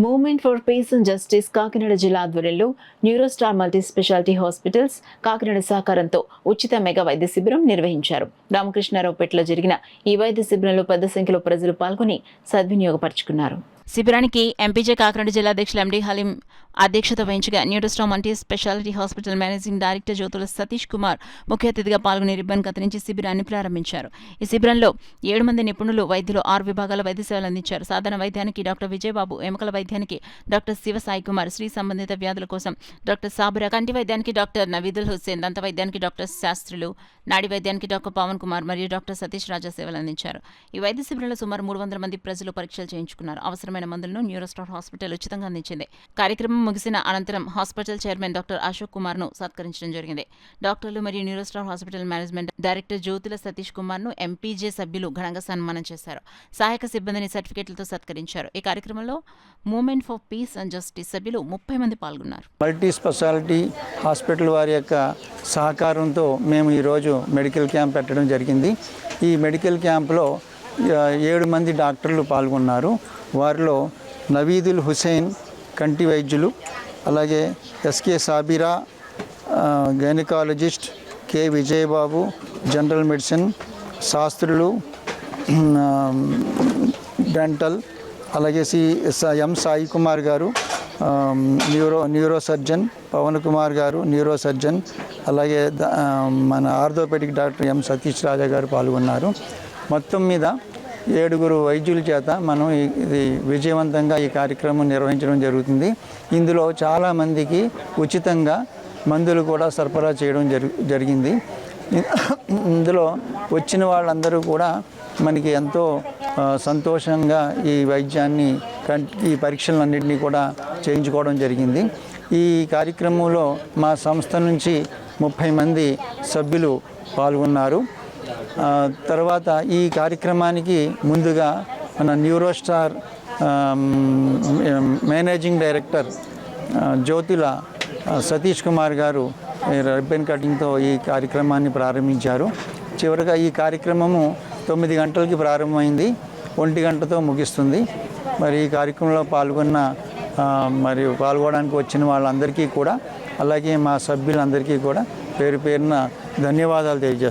Movement for piece and justice Kakinada జిల్లా ఆధ్వర్యంలో న్యూరోస్టార్ multi speciality hospitals Kakinada సహకారంతో ఉచిత మెగా వైద్య శిబిరం నిర్వహించారు. రామకృష్ణారావుపేటలో జరిగిన ఈ వైద్య శిబిరంలో పెద్ద సంఖ్యలో ప్రజలు పాల్గొని సద్వినియోగపరుచుకున్నారు. శిబిరానికి ఎంపీజే కాకినాడ జిల్లా అధ్యక్షులు ఎండి హలీం అధ్యక్షత వహించగా Neurostar multi speciality hospital managing director Jyothula Satish Kumar ముఖ్య అతిథిగా పాల్గొని రిబ్బన్ కత్తిరించి శిబిరాన్ని ప్రారంభించారు. ఈ శిబిరంలో 7 మంది నిపుణులు వైద్యులు 6 విభాగాల వైద్య సేవలు అందించారు. సాధారణ వైద్యానికి డాక్టర్ విజయబాబు, ఎముకల వైద్యానికి డాక్టర్ శివ సాయి కుమార్, స్త్రీ సంబంధిత వ్యాధుల కోసం డాక్టర్ సాబిరా, కంటి వైద్యానికి డాక్టర్ నవీదుల్ హుస్సేన్, దంత వైద్యానికి డాక్టర్ శాస్త్రులు, నాడి వైద్యానికి డాక్టర్ పవన్ కుమార్ మరియు డాక్టర్ సతీష్ రాజా సేవలు అందించారు. ఈ వైద్య శిబిరంలో సుమారు 300 మంది ప్రజలు పరీక్షలు చేయించుకున్నారు. అవసరమైన మందులను న్యూరోస్టార్ హాస్పిటల్ ఉచితంగా అందించింది. కార్యక్రమం ముగిసిన అనంతరం hospital chairman doctor Ashok Kumar ను సత్కరించడం జరిగింది. డాక్టర్లు మరియు Neurostar hospital management director Jyothula Satish Kumar ను ఎంపీజే సభ్యులు ఘనంగా సన్మానం చేశారు. సహాయక సిబ్బందిని సర్టిఫికెట్లతో సత్కరించారు. ఈ కార్యక్రమంలో movement for piece and justice సభ్యులు 30 మంది పాల్గొన్నారు. మల్టీ స్పెషాలిటీ హాస్పిటల్ వారి యొక్క సహకారంతో మేము ఈరోజు మెడికల్ క్యాంప్ పెట్టడం జరిగింది. ఈ మెడికల్ క్యాంప్లో 7 మంది డాక్టర్లు పాల్గొన్నారు. వారిలో నవీదుల్ హుసేన్ కంటి వైద్యులు, అలాగే SK Sabira gynaecologist, K Vijayababu general medicine, Sastrulu dental, అలాగే ఎం సాయి కుమార్ గారు న్యూరో సర్జన్, పవన్ కుమార్ గారు న్యూరో సర్జన్, అలాగే మన ఆర్థోపెడిక్ డాక్టర్ ఎం సతీష్ రాజా గారు పాల్గొన్నారు. మొత్తం మీద 7 వైద్యుల చేత మనం ఇది విజయవంతంగా ఈ కార్యక్రమం నిర్వహించడం జరుగుతుంది. ఇందులో చాలామందికి ఉచితంగా మందులు కూడా సరఫరా చేయడం జరిగింది. ఇందులో వచ్చిన వాళ్ళందరూ కూడా మనకి ఎంతో సంతోషంగా ఈ వైద్యాన్ని ఈ పరీక్షలన్నింటినీ కూడా చేయించుకోవడం జరిగింది. ఈ కార్యక్రమంలో మా సంస్థ నుంచి 30 మంది సభ్యులు పాల్గొన్నారు. తర్వాత ఈ కార్యక్రమానికి ముందుగా మన న్యూరోస్టార్ మేనేజింగ్ డైరెక్టర్ జ్యోతుల సతీష్ కుమార్ గారు రిబ్బన్ కటింగ్తో ఈ కార్యక్రమాన్ని ప్రారంభించారు. చివరిగా ఈ కార్యక్రమము 9 గంటలకి ప్రారంభమైంది, 1 గంటతో ముగిస్తుంది. మరి ఈ కార్యక్రమంలో మరియు పాల్గొనడానికి వచ్చిన వాళ్ళందరికీ కూడా, అలాగే మా సభ్యులందరికీ కూడా పేరు పేరున ధన్యవాదాలు తెలియజేస్తున్నాను.